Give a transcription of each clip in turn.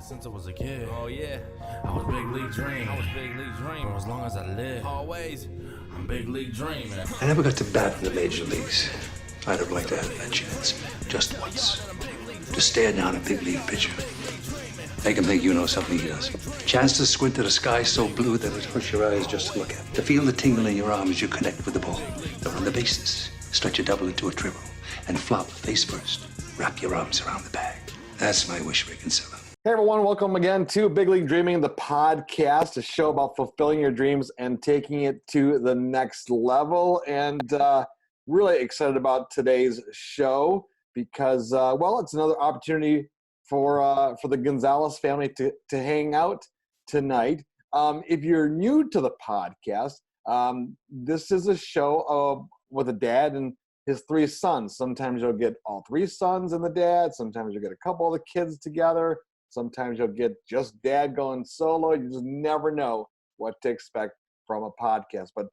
since I was a kid. Oh yeah, I was big league dream. I was big league dream. For as long as I live, Always. I'm big league dreaming. I never got to bat in the major leagues. I'd have liked to have that chance, just once. To stare down a big league pitcher. Make him think you know something he doesn't. Chance to squint at a sky so blue that it hurts your eyes just to look at. To feel the tingle in your arm as you connect with the ball. To run the bases, stretch a double into a triple, and flop face first. Wrap your arms around the bag. That's my wish, Rick and Silla. Hey everyone, welcome again to Big League Dreaming, the podcast, a show about fulfilling your dreams and taking it to the next level. And really excited about today's show because, it's another opportunity for the Gonzalez family to hang out tonight. If you're new to the podcast, this is a show with a dad and his three sons. Sometimes you'll get all three sons and the dad. Sometimes you'll get a couple of the kids together. Sometimes you'll get just dad going solo. You just never know what to expect from a podcast. But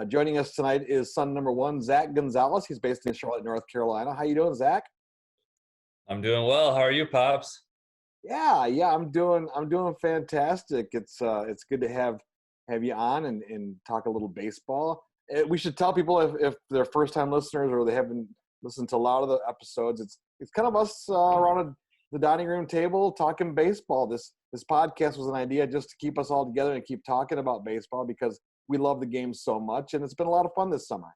joining us tonight is son number one, Zach Gonzalez. He's based in Charlotte, North Carolina. How you doing, Zach? I'm doing well. How are you, Pops? Yeah, I'm doing fantastic. It's good to have you on and talk a little baseball. We should tell people if they're first time listeners or they haven't listened to a lot of the episodes. It's kind of us around the dining room table talking baseball. This podcast was an idea just to keep us all together and keep talking about baseball because we love the game so much, and it's been a lot of fun this summer.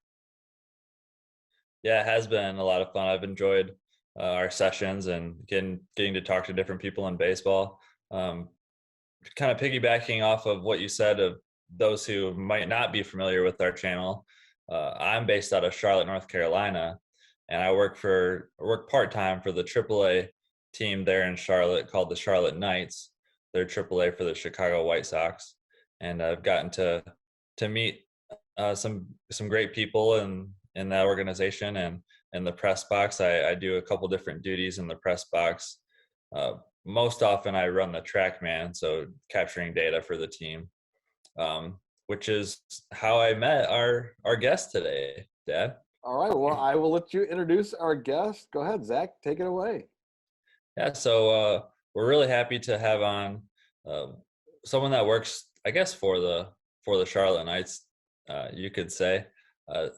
Yeah, it has been a lot of fun. I've enjoyed our sessions and getting to talk to different people in baseball. Kind of piggybacking off of what you said of those who might not be familiar with our channel, I'm based out of Charlotte, North Carolina, and I work part-time for the AAA team there in Charlotte called the Charlotte Knights. They're AAA for the Chicago White Sox, and I've gotten to meet some great people in that organization and in the press box. I do a couple different duties in the press box. Most often I run the track man, so capturing data for the team, which is how I met our guest today, Dad. All right, well, I will let you introduce our guest. Go ahead, Zach, take it away. Yeah, so we're really happy to have on someone that works, I guess, for the Charlotte Knights, you could say.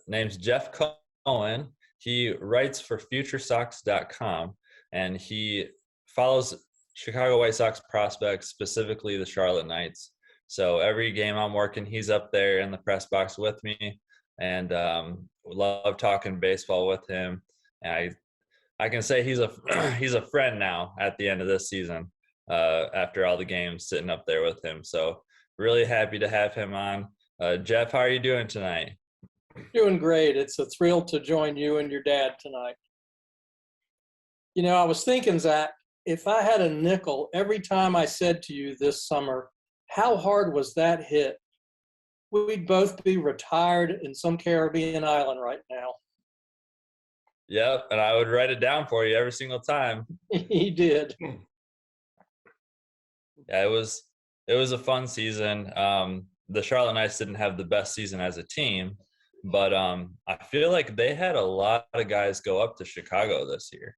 Name's Jeff Cohen. He writes for FutureSox.com, and he follows Chicago White Sox prospects, specifically the Charlotte Knights. So every game I'm working, he's up there in the press box with me, and love talking baseball with him. And I can say he's a friend now at the end of this season, after all the games sitting up there with him. So really happy to have him on. Jeff, how are you doing tonight? Doing great. It's a thrill to join you and your dad tonight. You know, I was thinking, Zach, if I had a nickel every time I said to you this summer, how hard was that hit? We'd both be retired in some Caribbean island right now. Yep, and I would write it down for you every single time. He did. Yeah, it was a fun season. The Charlotte Knights didn't have the best season as a team, but I feel like they had a lot of guys go up to Chicago this year.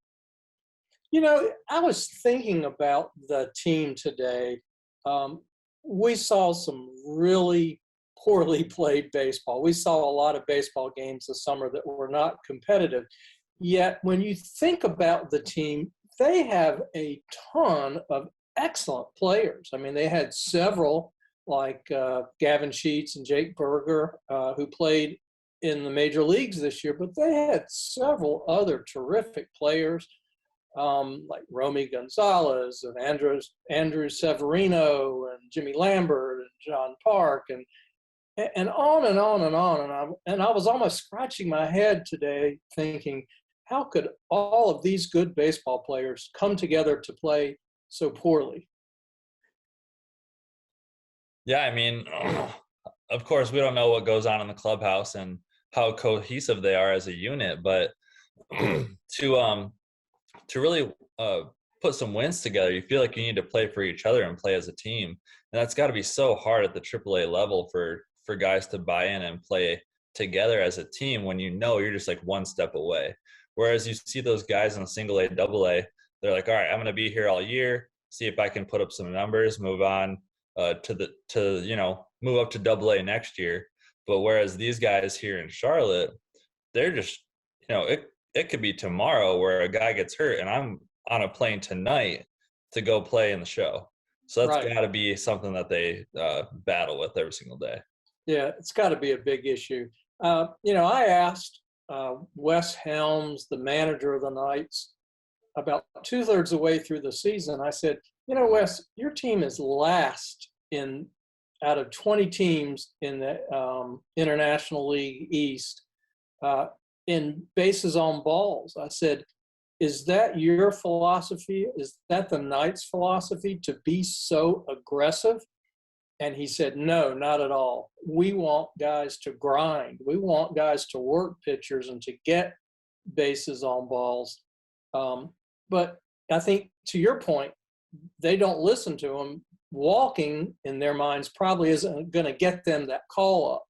You know, I was thinking about the team today. We saw some really poorly played baseball. We saw a lot of baseball games this summer that were not competitive. Yet when you think about the team, they have a ton of excellent players. I mean, they had several like Gavin Sheets and Jake Berger who played in the major leagues this year, but they had several other terrific players like Romy Gonzalez and Andrew Severino and Jimmy Lambert and John Park and on and on and on. And I was almost scratching my head today thinking, how could all of these good baseball players come together to play so poorly? Yeah, I mean, of course, we don't know what goes on in the clubhouse and how cohesive they are as a unit, but to really put some wins together, you feel like you need to play for each other and play as a team. And that's got to be so hard at the AAA level for guys to buy in and play together as a team when you know you're just like one step away. Whereas you see those guys in single A, double A, they're like, all right, I'm going to be here all year. see if I can put up some numbers, move on move up to AA next year. But whereas these guys here in Charlotte, they're just, it could be tomorrow where a guy gets hurt and I'm on a plane tonight to go play in the show. So that's Right. got to be something that they battle with every single day. Yeah, it's got to be a big issue. I asked Wes Helms, the manager of the Knights, about 2/3 of the way through the season. I said, Wes, your team is last out of 20 teams in the International League East in bases on balls. I said, is that your philosophy? Is that the Knights' philosophy, to be so aggressive? And he said, no, not at all. We want guys to grind. We want guys to work pitchers and to get bases on balls. But I think, to your point, they don't listen to them. Walking, in their minds, probably isn't going to get them that call up.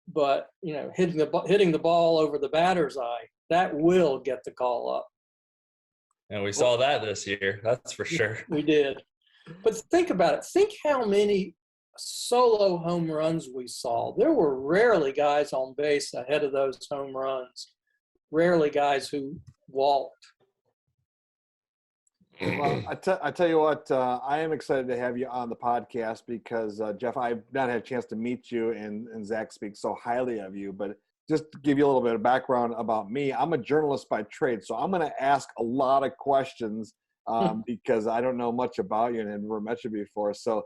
But, hitting the ball over the batter's eye, that will get the call up. And we saw that this year, that's for sure. We did. But think about it. Think how many solo home runs we saw. There were rarely guys on base ahead of those home runs. Rarely guys who walked. Well, I tell you what, I am excited to have you on the podcast because, Jeff, I've not had a chance to meet you, and Zach speaks so highly of you. But just to give you a little bit of background about me, I'm a journalist by trade, so I'm going to ask a lot of questions because I don't know much about you and have never met you before. So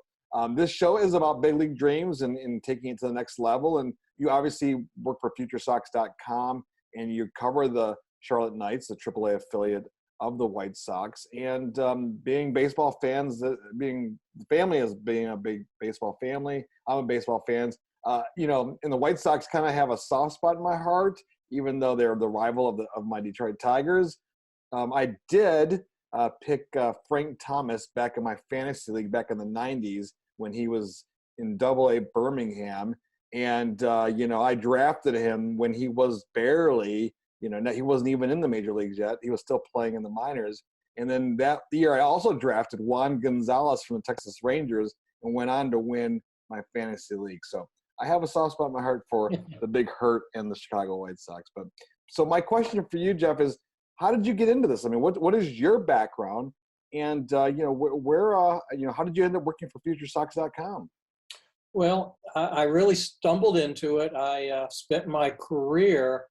this show is about big league dreams and taking it to the next level. And you obviously work for FutureSox.com, and you cover the Charlotte Knights, the AAA affiliate of the White Sox. And being baseball fans, being a big baseball family, I'm a baseball fan. And the White Sox kind of have a soft spot in my heart, even though they're the rival of my Detroit Tigers. I did pick Frank Thomas back in my fantasy league back in the 90s when he was in AA Birmingham. And, I drafted him when he was barely, he wasn't even in the major leagues yet. He was still playing in the minors. And then that year I also drafted Juan Gonzalez from the Texas Rangers and went on to win my fantasy league. So I have a soft spot in my heart for the Big Hurt and the Chicago White Sox. But so my question for you, Jeff, is how did you get into this? I mean, what is your background? And, how did you end up working for FutureSox.com? Well, I really stumbled into it. I spent my career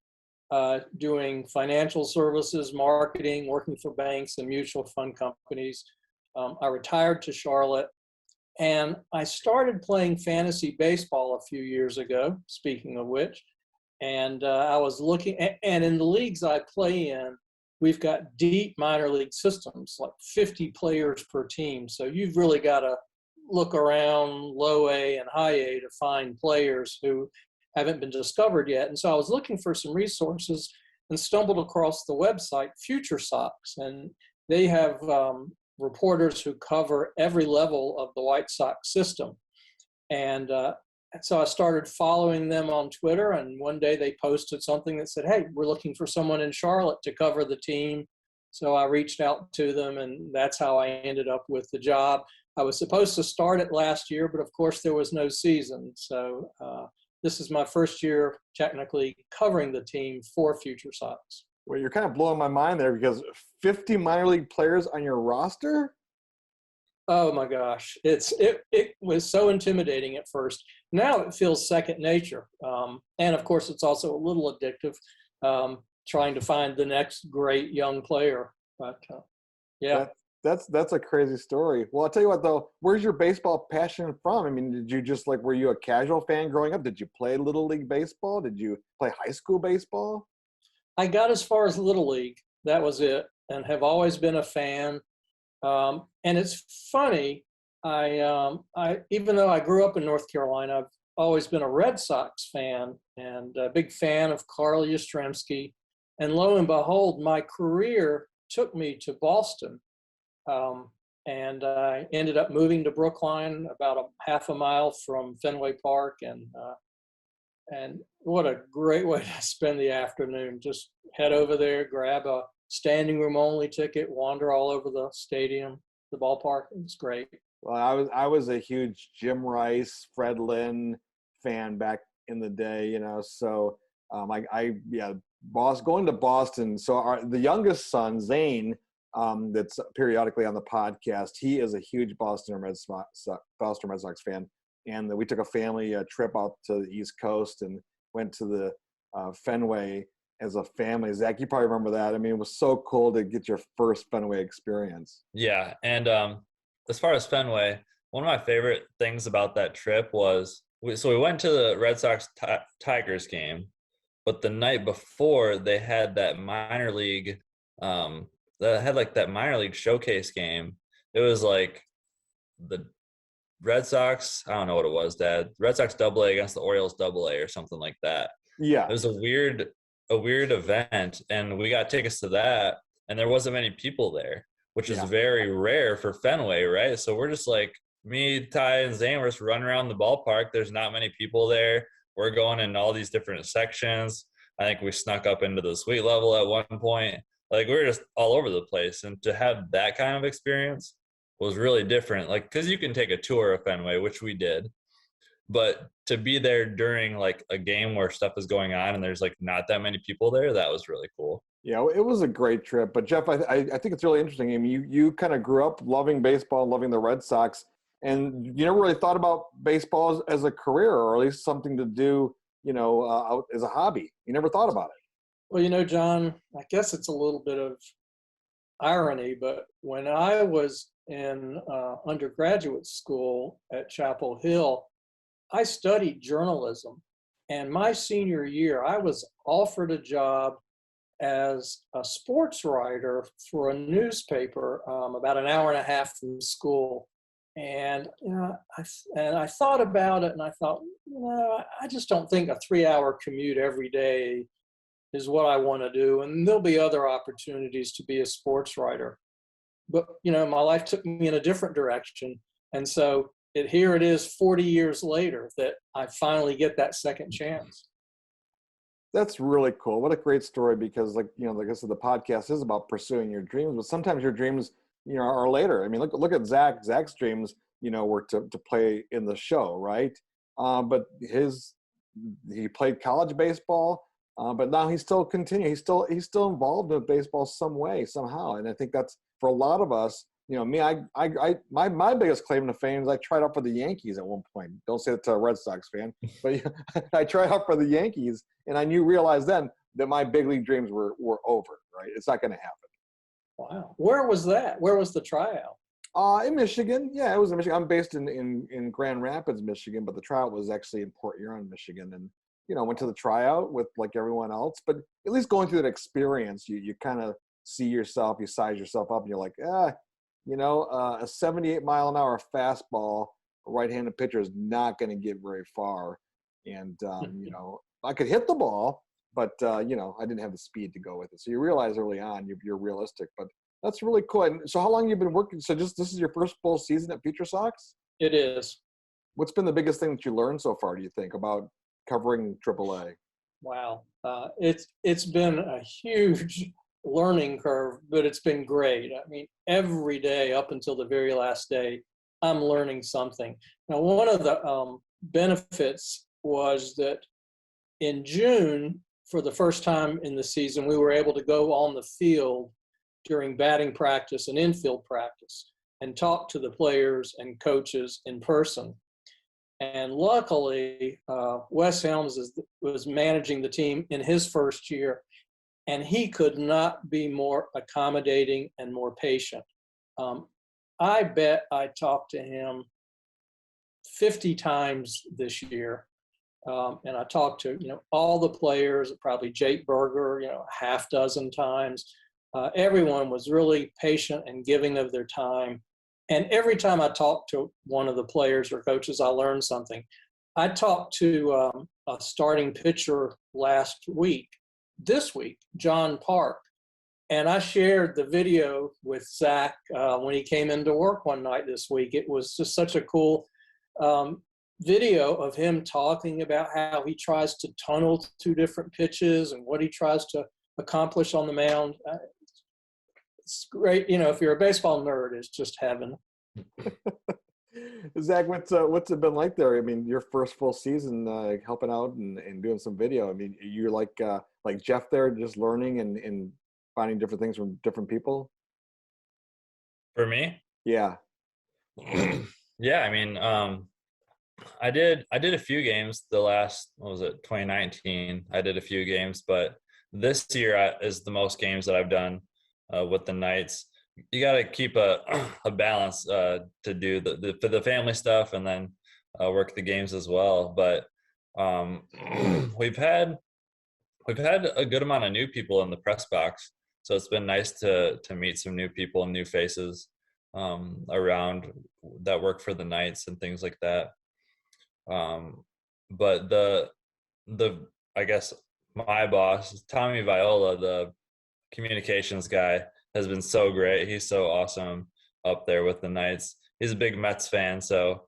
doing financial services, marketing, working for banks and mutual fund companies. I retired to Charlotte, and I started playing fantasy baseball a few years ago, speaking of which. And I was looking, and in the leagues I play in, we've got deep minor league systems, like 50 players per team. So you've really got to look around low A and high A to find players who haven't been discovered yet. And so I was looking for some resources and stumbled across the website Future Sox. And they have reporters who cover every level of the White Sox system. And so I started following them on Twitter, and one day they posted something that said, hey, we're looking for someone in Charlotte to cover the team. So I reached out to them, and that's how I ended up with the job. I was supposed to start it last year, but of course there was no season. So this is my first year technically covering the team for Future Sox. Well, you're kind of blowing my mind there because 50 minor league players on your roster? Oh my gosh, it was so intimidating at first. Now it feels second nature, and of course it's also a little addictive, trying to find the next great young player. But yeah, that's a crazy story. Well, I'll tell you what though, where's your baseball passion from? I mean, did you just were you a casual fan growing up? Did you play Little League baseball? Did you play high school baseball? I got as far as Little League. That was it, and have always been a fan. And it's funny, I even though I grew up in North Carolina, I've always been a Red Sox fan and a big fan of Carl Yastrzemski. And lo and behold, my career took me to Boston. And I ended up moving to Brookline, about a half a mile from Fenway Park. And what a great way to spend the afternoon. Just head over there, grab a standing room only ticket, wander all over the stadium. the ballpark. It was great. Well, I was a huge Jim Rice, Fred Lynn fan back in the day, So going to Boston. So the youngest son, Zane, that's periodically on the podcast, he is a huge Boston Red Sox fan, and we took a family trip out to the East Coast and went to the Fenway as a family. Zach, you probably remember that. I mean, it was so cool to get your first Fenway experience. Yeah, and as far as Fenway, one of my favorite things about that trip was we went to the Red Sox Tigers game, but the night before they had that minor league that minor league showcase game. It was like the Red Sox, I don't know what it was, Dad. Red Sox AA against the Orioles AA or something like that. Yeah. It was a weird event, and we got tickets to that, and there wasn't many people there, which is very rare for Fenway, right? So we're just like, me, Ty, and Zane, we're just running around the ballpark. There's not many people there. We're going in all these different sections. I think we snuck up into the suite level at one point. Like, we were just all over the place. And to have that kind of experience was really different. Like, because you can take a tour of Fenway, which we did. But to be there during, like, a game where stuff is going on and there's, like, not that many people there, that was really cool. Yeah, it was a great trip. But, Jeff, I think it's really interesting. I mean, you kind of grew up loving baseball and loving the Red Sox. And you never really thought about baseball as a career, or at least something to do, as a hobby. You never thought about it. Well, John, I guess it's a little bit of irony, but when I was in undergraduate school at Chapel Hill, I studied journalism. And my senior year, I was offered a job as a sports writer for a newspaper about an hour and a half from school. And I thought about it, and I thought, I just don't think a 3-hour commute every day is what I want to do. And there'll be other opportunities to be a sports writer. But, my life took me in a different direction. And so here it is 40 years later that I finally get that second chance. That's really cool. What a great story, because like I said, the podcast is about pursuing your dreams, but sometimes your dreams are later. I mean, look at Zach. Zach's dreams, were to play in the show, right? But he played college baseball, but now he's still continuing. He's still involved with baseball some way, somehow. And I think that's for a lot of us. Me, my biggest claim to fame is I tried out for the Yankees at one point. Don't say that to a Red Sox fan, but I tried out for the Yankees, and I realized then that my big league dreams were over. Right? It's not going to happen. Wow. Where was that? Where was the tryout? In Michigan. Yeah, it was in Michigan. I'm based in Grand Rapids, Michigan, but the tryout was actually in Port Huron, Michigan. And, went to the tryout with like everyone else. But at least going through that experience, you kind of see yourself, you size yourself up, and you're like, a 78-mile-an-hour fastball, a right-handed pitcher is not going to get very far. And, I could hit the ball, but, I didn't have the speed to go with it. So you realize early on you're realistic, but that's really cool. And so how long have you been working? So this is your first full season at Future Sox? It is. What's been the biggest thing that you learned so far, do you think, about covering AAA? Wow. It's been a huge learning curve, but it's been great. I mean, every day up until the very last day, I'm learning something. Now, one of the benefits was that in June, for the first time in the season, we were able to go on the field during batting practice and infield practice and talk to the players and coaches in person. And luckily, Wes Helms was managing the team in his first year, and he could not be more accommodating and more patient. I bet I talked to him 50 times this year. And I talked to, all the players, probably Jake Berger, a half dozen times. Everyone was really patient and giving of their time. And every time I talked to one of the players or coaches, I learned something. I talked to a starting pitcher this week, John Park. And I shared the video with Zach when he came into work one night this week. It was just such a cool video of him talking about how he tries to tunnel to different pitches and what he tries to accomplish on the mound. it's great. You know, if you're a baseball nerd, it's just heaven. Zach, what's it been like there? I mean, your first full season helping out and doing some video. I mean, you're like Jeff there, just learning and finding different things from different people. For me, Yeah. yeah. I mean, I did a few games the last, what was it, 2019. I did a few games, but this year is the most games that I've done with the Knights. You got to keep a balance to do the family stuff and then work the games as well. But we've had a good amount of new people in the press box, so it's been nice to meet some new people and new faces around that work for the Knights and things like that. But the I guess my boss, Tommy Viola, the communications guy, has been so great. He's so awesome up there with the Knights. He's a big Mets fan, so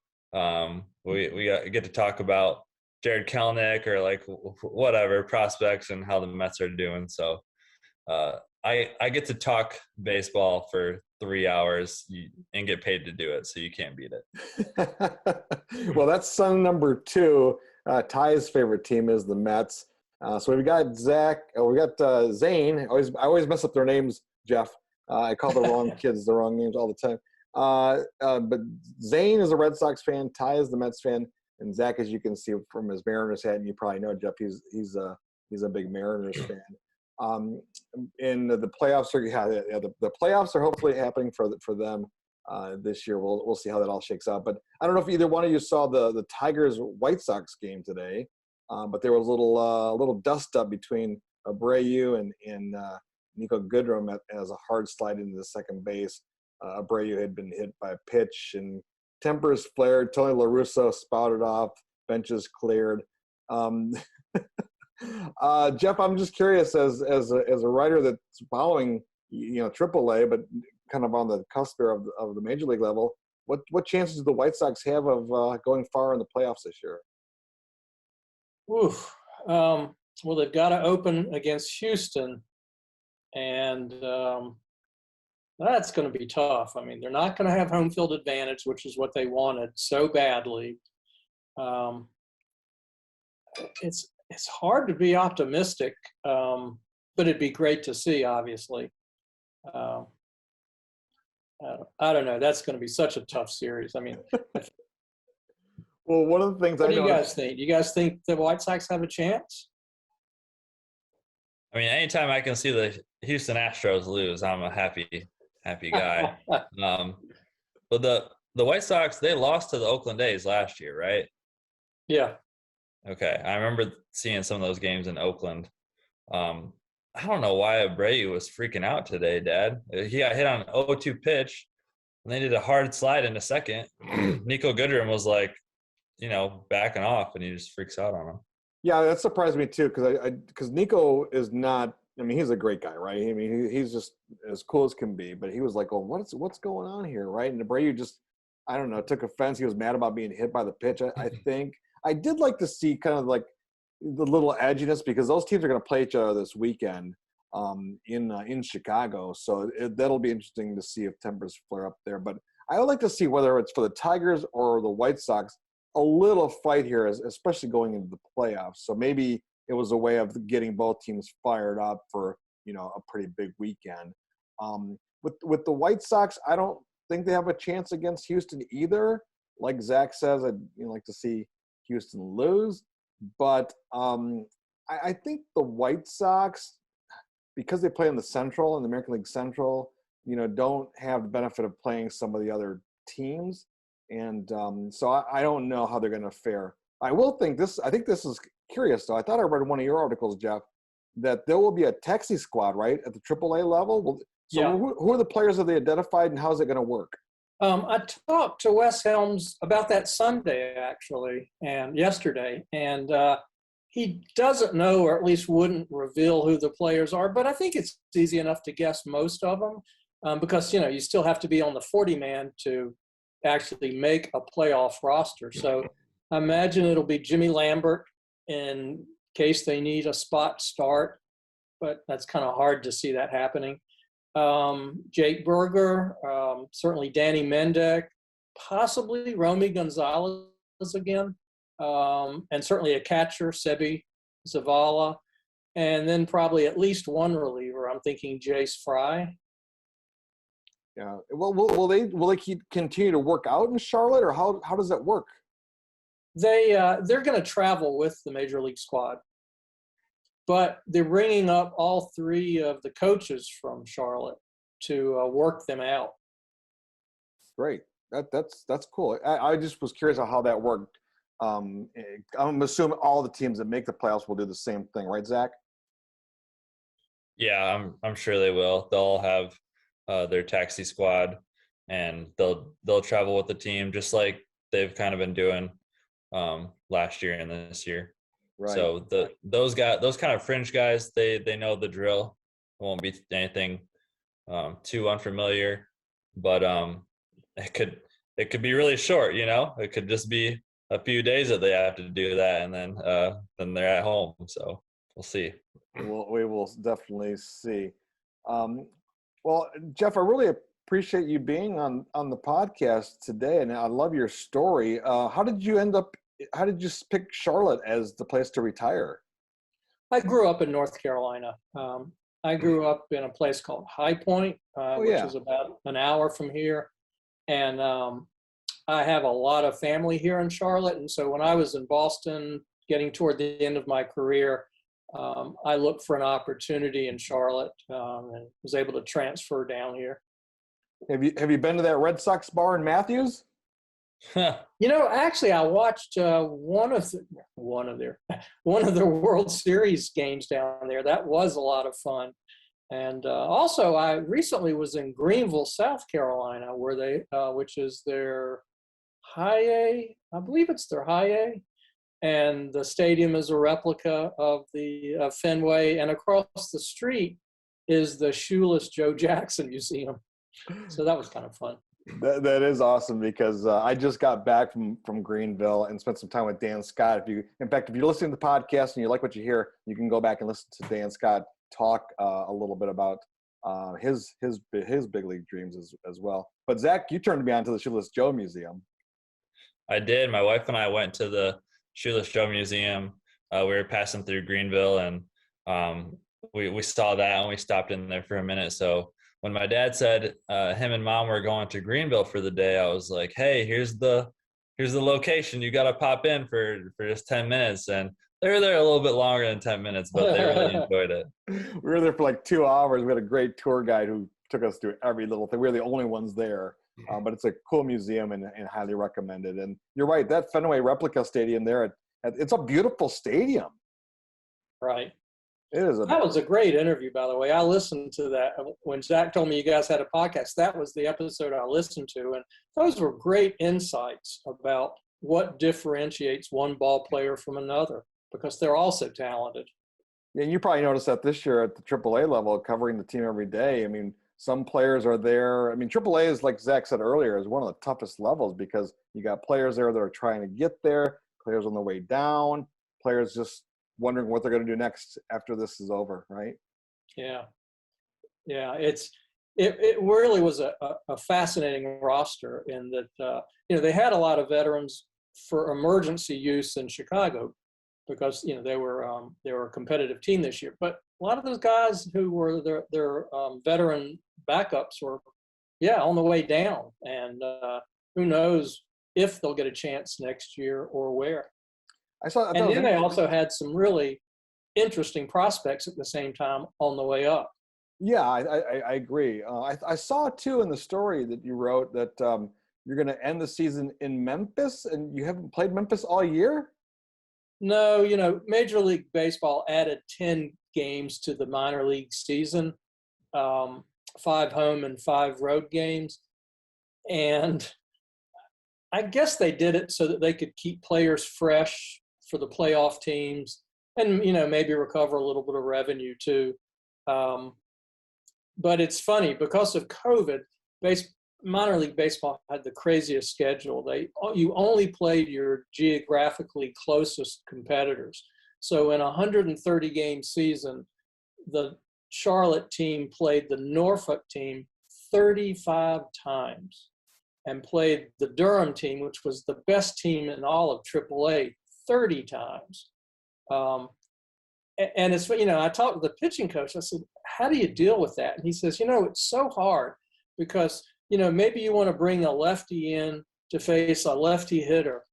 we get to talk about Jared Kelenic or like whatever prospects and how the Mets are doing. So I get to talk baseball for 3 hours and get paid to do it, so you can't beat it. Well, that's son number 2. Ty's favorite team is the Mets. So we've got Zach. We got Zane. I always mess up their names, Jeff. I call the wrong kids the wrong names all the time. But Zane is a Red Sox fan. Ty is the Mets fan, and Zach, as you can see from his Mariners hat, and you probably know Jeff, he's a big Mariners fan. In the playoffs the playoffs are hopefully happening for them this year. We'll see how that all shakes out. But I don't know if either one of you saw the Tigers White Sox game today, but there was a little dust up between Abreu and Nico Goodrum as a hard slide into the second base. Abreu had been hit by a pitch and tempers flared. Tony La Russa spouted off. Benches cleared. Jeff, I'm just curious, as a writer that's following, AAA, but kind of on the cusp of the major league level, what chances do the White Sox have of going far in the playoffs this year? Oof. Well, they've got to open against Houston, and that's going to be tough. I mean, they're not going to have home field advantage, which is what they wanted so badly. It's hard to be optimistic, but it'd be great to see, obviously. I don't know. That's going to be such a tough series. I mean, well, one of the things what do you guys think? Do you guys think the White Sox have a chance? I mean, anytime I can see the Houston Astros lose, I'm a happy guy. But the White Sox, they lost to the Oakland A's last year, right? Yeah. Okay, I remember seeing some of those games in Oakland. I don't know why Abreu was freaking out today, Dad. He got hit on an 0-2 pitch, and they did a hard slide in a second. Nico Goodrum was like, backing off, and he just freaks out on him. Yeah, that surprised me too, because Nico is not. I mean, he's a great guy, right? I mean, he's just as cool as can be. But he was like, "Oh, what's going on here?" Right? And Abreu just, I don't know, took offense. He was mad about being hit by the pitch. I think I did like to see kind of like the little edginess, because those teams are going to play each other this weekend in Chicago. So that'll be interesting to see if tempers flare up there. But I would like to see, whether it's for the Tigers or the White Sox, a little fight here, especially going into the playoffs. So maybe it was a way of getting both teams fired up for, a pretty big weekend. With the White Sox, I don't think they have a chance against Houston either. Like Zach says, I'd like to see Houston lose. But I think the White Sox, because they play in the Central, in the American League Central, don't have the benefit of playing some of the other teams. And so I don't know how they're going to fare. I think this is curious, though. I thought I read one of your articles, Jeff, that there will be a taxi squad, right, at the AAA level. So yeah. Who are the players that they identified, and how is it going to work? I talked to Wes Helms about that Sunday, actually, and yesterday, and he doesn't know, or at least wouldn't reveal who the players are, but I think it's easy enough to guess most of them because, you still have to be on the 40-man to actually make a playoff roster. So I imagine it'll be Jimmy Lambert in case they need a spot start, but that's kind of hard to see that happening. Jake Berger, certainly Danny Mendick, possibly Romy Gonzalez again, and certainly a catcher, Sebi Zavala, and then probably at least one reliever. I'm thinking Jace Fry. Yeah. Well, will they continue to work out in Charlotte, or how does that work? They're going to travel with the major league squad, but they're bringing up all three of the coaches from Charlotte to work them out. Great. That's cool. I just was curious how that worked. I'm assuming all the teams that make the playoffs will do the same thing, right, Zach? Yeah, I'm sure they will. They'll all have their taxi squad, and they'll travel with the team just like they've kind of been doing last year and this year. Right. So those kind of fringe guys, they know the drill. It won't be anything too unfamiliar, but it could be really short. It could just be a few days that they have to do that, and then they're at home. So we'll see. We will definitely see. Well, Jeff, I really appreciate you being on the podcast today, and I love your story. How did you pick Charlotte as the place to retire? I grew up in North Carolina. I grew up in a place called High Point, which is about an hour from here. And I have a lot of family here in Charlotte. And so when I was in Boston, getting toward the end of my career, I looked for an opportunity in Charlotte and was able to transfer down here. Have you been to that Red Sox bar in Matthews? Actually, I watched one of their World Series games down there. That was a lot of fun. And also, I recently was in Greenville, South Carolina, where which is their High A. I believe it's their High A. And the stadium is a replica of the Fenway. And across the street is the Shoeless Joe Jackson Museum. So that was kind of fun. That is awesome, because I just got back from Greenville and spent some time with Dan Scott. If you're listening to the podcast and you like what you hear, you can go back and listen to Dan Scott talk a little bit about his big league dreams as well. But Zach, you turned me on to the Shoeless Joe Museum. I did. My wife and I went to the Shoeless Joe Museum. We were passing through Greenville, and we saw that, and we stopped in there for a minute. So when my dad said him and mom were going to Greenville for the day, I was like, "Hey, here's the location. You got to pop in for just 10 minutes." And they were there a little bit longer than 10 minutes, but they really enjoyed it. We were there for like 2 hours. We had a great tour guide who took us through every little thing. We were the only ones there, but it's a cool museum and highly recommended. And you're right, that Fenway replica stadium there, it's a beautiful stadium. Right. It is. That was a great interview, by the way. I listened to that when Zach told me you guys had a podcast. That was the episode I listened to, and those were great insights about what differentiates one ball player from another, because they're all so talented. Yeah, and you probably noticed that this year at the AAA level, covering the team every day. I mean, some players are there. I mean, AAA is, like Zach said earlier, is one of the toughest levels, because you got players there that are trying to get there, players on the way down, players just wondering what they're going to do next after this is over, right? Yeah. It really was a fascinating roster in that they had a lot of veterans for emergency use in Chicago, because they were a competitive team this year. But a lot of those guys who were their veteran backups were on the way down, and who knows if they'll get a chance next year or where. And then they also had some really interesting prospects at the same time on the way up. Yeah, I agree. I saw too in the story that you wrote that you're going to end the season in Memphis, and you haven't played Memphis all year? No, Major League Baseball added 10 games to the minor league season, 5 home and 5 road games. And I guess they did it so that they could keep players fresh for the playoff teams, and maybe recover a little bit of revenue too. But it's funny, because of COVID, minor league baseball had the craziest schedule. You only played your geographically closest competitors. So in a 130 game season, the Charlotte team played the Norfolk team 35 times and played the Durham team, which was the best team in all of AAA, 30 times. And it's, I talked to the pitching coach. I said, how do you deal with that? And he says, it's so hard because, maybe you want to bring a lefty in to face a lefty hitter,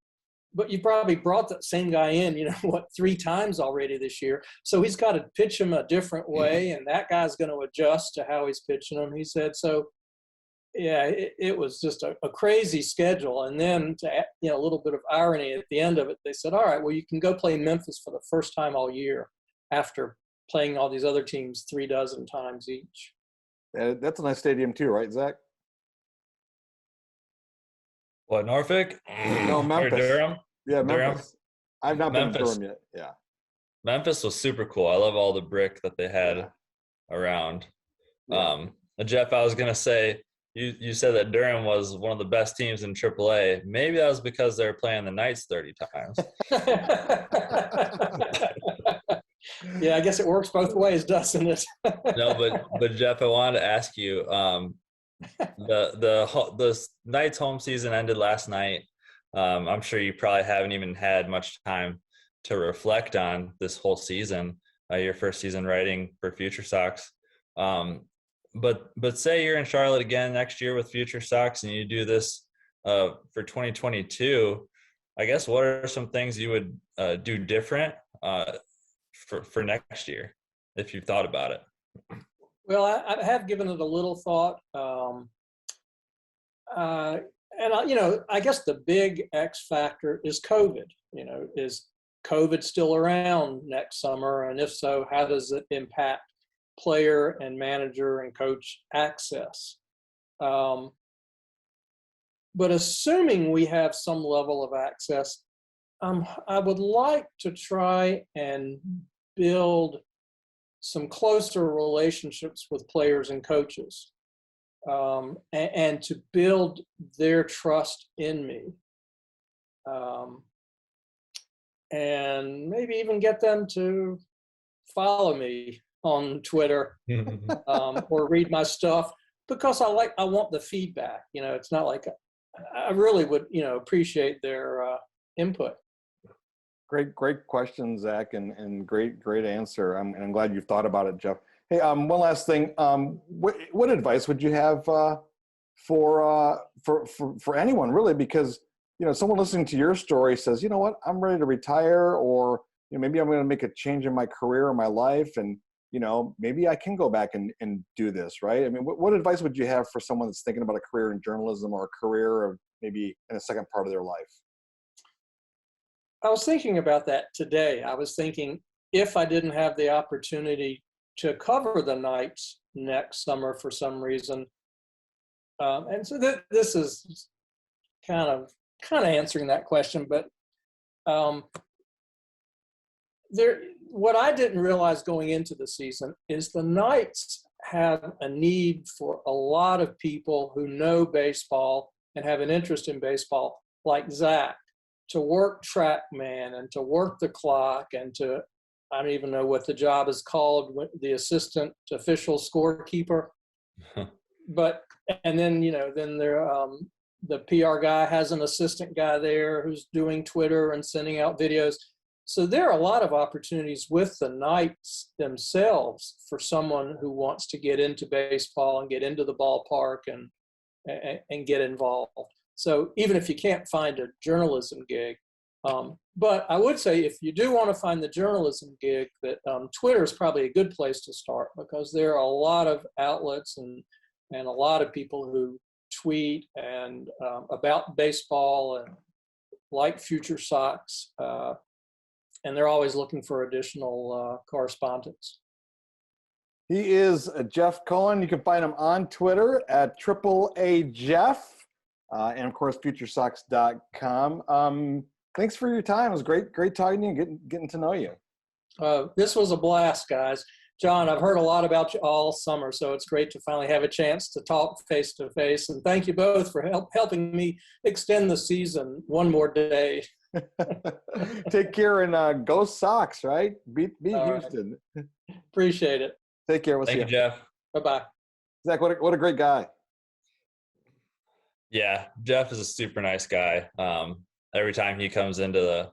but you probably brought that same guy in, 3 times already this year. So he's got to pitch him a different way, and that guy's going to adjust to how he's pitching him. He said, so, yeah, it was just a crazy schedule. And then to add, a little bit of irony at the end of it, they said, all right, well, you can go play Memphis for the first time all year after playing all these other teams 36 times each. That's a nice stadium too, right, Zach? What, Norfolk? No, Or Memphis. Durham? Yeah, Memphis. Durham? I've not been to Memphis. Durham yet. Yeah. Memphis was super cool. I love all the brick that they had around. Yeah. Jeff, I was going to say, you said that Durham was one of the best teams in AAA. Maybe that was because they were playing the Knights 30 times. Yeah, I guess it works both ways, doesn't it? No, but Jeff, I wanted to ask you, the Knights home season ended last night. I'm sure you probably haven't even had much time to reflect on this whole season, your first season writing for Future Sox. But say you're in Charlotte again next year with Future Sox and you do this for 2022. I guess what are some things you would do different for next year, if you've thought about it? Well, I have given it a little thought. I guess the big X factor is COVID. Is COVID still around next summer? And if so, how does it impact player and manager and coach access? But assuming we have some level of access, I would like to try and build some closer relationships with players and coaches, and to build their trust in me, and maybe even get them to follow me on Twitter or read my stuff, because I want the feedback. It's not like I really would appreciate their input. Great question, Zach, and great answer. I'm glad you've thought about it, Jeff. Hey, one last thing. What advice would you have for anyone, really? Because someone listening to your story says, you know what, I'm ready to retire, or maybe I'm going to make a change in my career or my life, and maybe I can go back and do this, right? I mean, what advice would you have for someone that's thinking about a career in journalism or a career of maybe in a second part of their life? I was thinking about that today. I was thinking, if I didn't have the opportunity to cover the Knights next summer for some reason, and so this is kind of answering that question, but what I didn't realize going into the season is the Knights have a need for a lot of people who know baseball and have an interest in baseball, like Zach, to work TrackMan and to work the clock and to, I don't even know what the job is called, the assistant official scorekeeper. But, and then, then there, the PR guy has an assistant guy there who's doing Twitter and sending out videos. So there are a lot of opportunities with the Knights themselves for someone who wants to get into baseball and get into the ballpark and get involved. So even if you can't find a journalism gig, but I would say if you do want to find the journalism gig, that Twitter is probably a good place to start, because there are a lot of outlets and a lot of people who tweet and about baseball and like Future Sox, and they're always looking for additional correspondence. He is Jeff Cohen. You can find him on Twitter at AAA Jeff. And of course, futuresox.com. Thanks for your time. It was great talking to you, getting to know you. This was a blast, guys. John, I've heard a lot about you all summer, so it's great to finally have a chance to talk face to face. And thank you both for helping me extend the season one more day. Take care, and go Sox, right? Beat Houston. Right. Appreciate it. Take care. We'll Thank see you, Jeff. Bye-bye. Zach, what a great guy. Yeah, Jeff is a super nice guy. Every time he comes into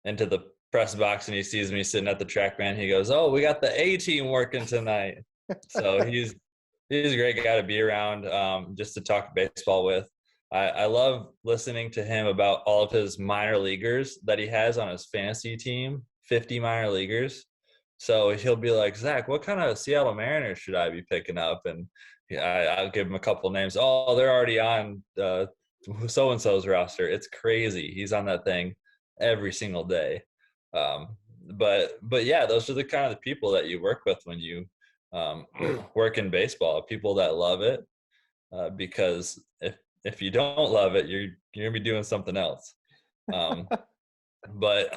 the press box and he sees me sitting at the track man, he goes, "Oh, we got the A team working tonight." So he's a great guy to be around, just to talk baseball with. I love listening to him about all of his minor leaguers that he has on his fantasy team, 50 minor leaguers. So he'll be like, "Zach, what kind of Seattle Mariners should I be picking up?" And I'll give him a couple names. Oh, they're already on so-and-so's roster. It's crazy. He's on that thing every single day. But yeah, those are the kind of the people that you work with when you work in baseball. People that love it, because if you don't love it, you're gonna be doing something else. But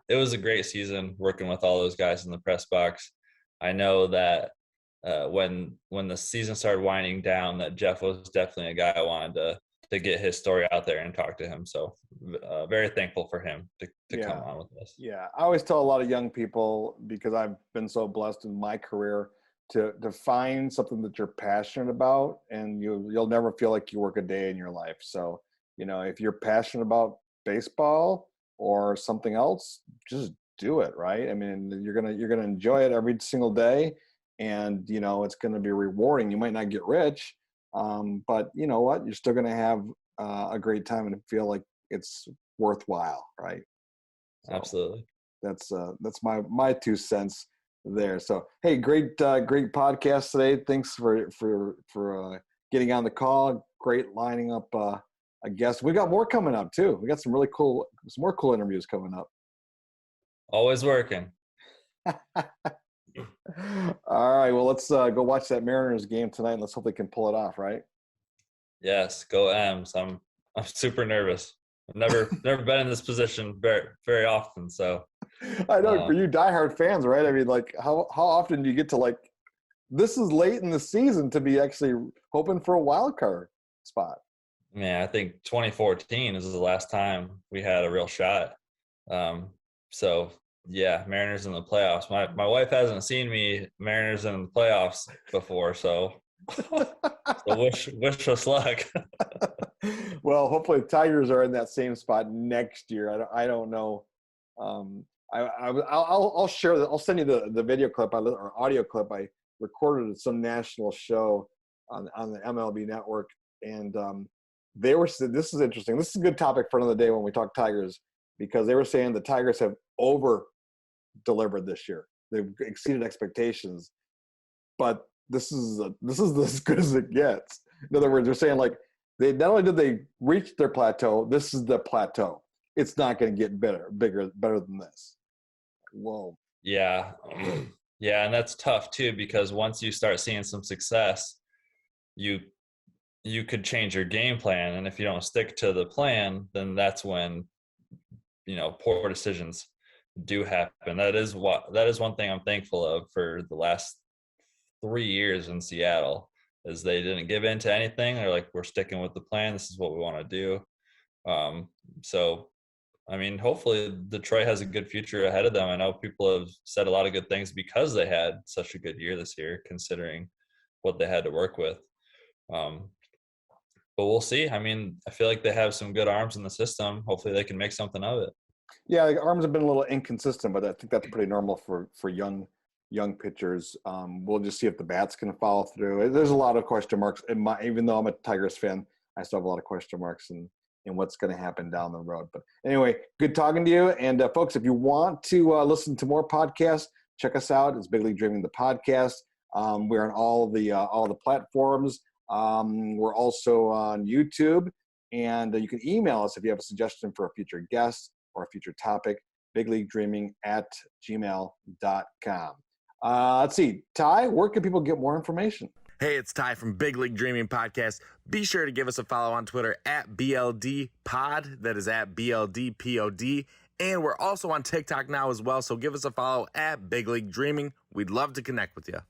it was a great season working with all those guys in the press box. I know that when the season started winding down, that Jeff was definitely a guy I wanted to get his story out there and talk to him. So very thankful for him to come on with us. Yeah, I always tell a lot of young people, because I've been so blessed in my career, to find something that you're passionate about, and you'll never feel like you work a day in your life. So, if you're passionate about baseball or something else, just do it, right? I mean, you're gonna enjoy it every single day, and it's gonna be rewarding. You might not get rich, but you know what? You're still gonna have a great time and feel like it's worthwhile, right? So Absolutely. that's my 2 cents there. So hey, great podcast today. Thanks for getting on the call. Great lining up a guest. We got more coming up too. We got some more cool interviews coming up. Always working. All right, well, let's go watch that Mariners game tonight, and let's hope they can pull it off, right? Yes, go M's. I'm super nervous. I've never been in this position very, very often. So I know, for you diehard fans, right? I mean, like, how often do you get to, this is late in the season to be actually hoping for a wild card spot? Yeah, I think 2014 is the last time we had a real shot. So yeah, Mariners in the playoffs. My wife hasn't seen me Mariners in the playoffs before, so wish us luck. Well, hopefully the Tigers are in that same spot next year. I don't know. I'll share that. I'll send you the video clip or audio clip I recorded at some national show on the MLB network, and they were. This is interesting. This is a good topic for another day when we talk Tigers, because they were saying the Tigers have over delivered this year. They've exceeded expectations, but this is as good as it gets. In other words, they're saying they not only did they reach their plateau, this is the plateau. It's not going to get better than this. Whoa. Yeah. Yeah, and that's tough too, because once you start seeing some success, you could change your game plan, and if you don't stick to the plan, then that's when poor decisions do happen. That is one thing I'm thankful of for the last 3 years in Seattle, is they didn't give in to anything. They're like, we're sticking with the plan. This is what we want to do. So, I mean, hopefully Detroit has a good future ahead of them. I know people have said a lot of good things because they had such a good year this year, considering what they had to work with. But we'll see. I mean, I feel like they have some good arms in the system. Hopefully they can make something of it. Yeah, the arms have been a little inconsistent, but I think that's pretty normal for young pitchers. We'll just see if the bats can follow through. There's a lot of question marks. Even though I'm a Tigers fan, I still have a lot of question marks in what's going to happen down the road. But anyway, good talking to you. And folks, if you want to listen to more podcasts, check us out. It's Big League Dreaming, the podcast. We're on all the platforms. We're also on YouTube, and you can email us if you have a suggestion for a future guest or a future topic, bigleaguedreaming@gmail.com. Let's see, Ty, where can people get more information? Hey, it's Ty from Big League Dreaming Podcast. Be sure to give us a follow on Twitter @BLDpod. That is @BLDPOD. And we're also on TikTok now as well, so give us a follow @Big League Dreaming. We'd love to connect with you.